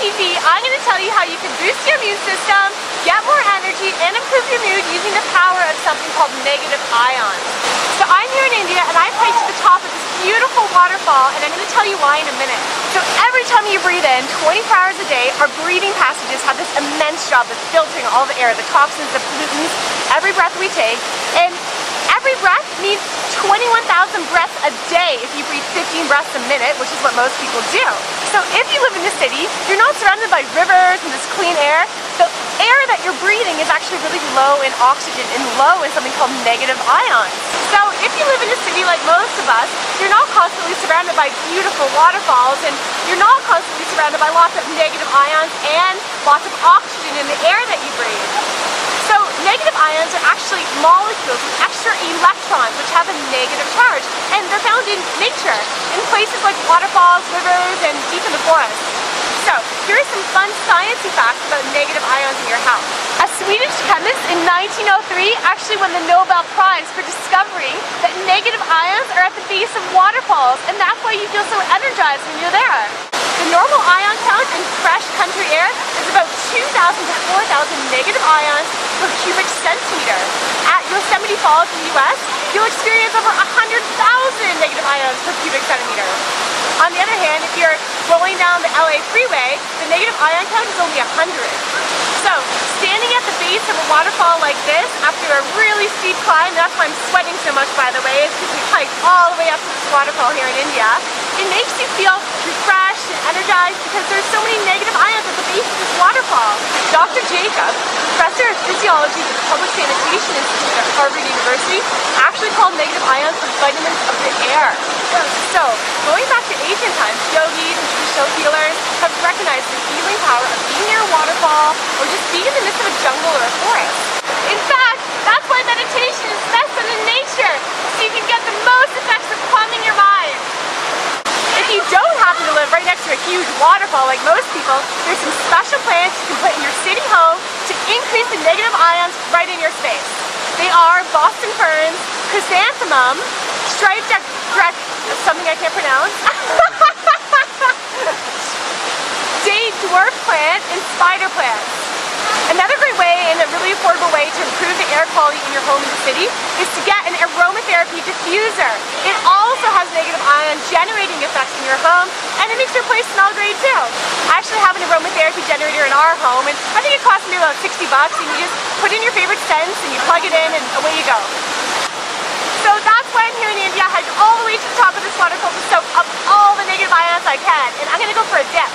TV, I'm going to tell you how you can boost your immune system, get more energy, and improve your mood using the power of something called negative ions. So I'm here in India and I've hiked to the top of this beautiful waterfall, and I'm going to tell you why in a minute. So every time you breathe in, 24 hours a day, our breathing passages have this immense job of filtering all the air, the toxins, the pollutants, every breath we take. And every breath means 21,000 breaths a day if you breathe 15 breaths a minute, which is what most people do. So if you live in the city, you're not surrounded by rivers and this clean air. The air that you're breathing is actually really low in oxygen and low in something called negative ions. So if you live in a city like most of us, you're not constantly surrounded by beautiful waterfalls, and you're not constantly surrounded by lots of negative ions and lots of oxygen in the air that you breathe. So negative ions are actually molecules with extra electrons which have a negative charge, and they're found in nature, in places like waterfalls, rivers, and deep in the forest. So here are some fun sciencey facts about negative ions in your house. A Swedish chemist in 1903 actually won the Nobel Prize for discovering that negative ions are at the base of waterfalls, and that's why you feel so energized when you're there. The normal ion count in fresh country air is about 2,000 to 4,000 negative ions per cubic centimeter. At Yosemite Falls in the US, you'll experience over 100,000 negative ions per cubic centimeter. On the other hand, if you're rolling down the LA freeway, the negative ion count is only 100. So, standing at the base of a waterfall like this after a really steep climb, that's why I'm sweating so much, by the way, is because we hiked all the way up to this waterfall here in India. It makes you feel refreshed and energized because there's so many negative ions at the base of this waterfall. Dr. Jacob, professor of physiology at the Public Sanitation Institute at Harvard University, actually called negative ions the vitamins of the air. So, going back to ancient times, yogis and traditional healers have recognized the healing power of being near a waterfall or just being in the midst of a jungle or a forest. In fact, that's why meditation is best done in nature, so you can get the most effects of calming your mind. If you don't happen to live right next to a huge waterfall like most people, there's some special plants you can put in your city home to increase the negative ions right in your space. They are Boston ferns, chrysanthemum, striped something I can't pronounce, jade dwarf plant, and spider plants. Another great way and a really affordable way to improve the air quality in your home in the city is to get an aromatherapy diffuser. It also has negative ion generating effects in your home, and it makes your place smell great too. I actually have an aromatherapy generator in our home, and I think it costs me about 60 bucks, and you just put in your favorite scents and you plug it in and away you go. So that's why I'm here in India. I hiked all the way to the top of this waterfall to soak up all the negative ions I can, and I'm gonna go for a dip.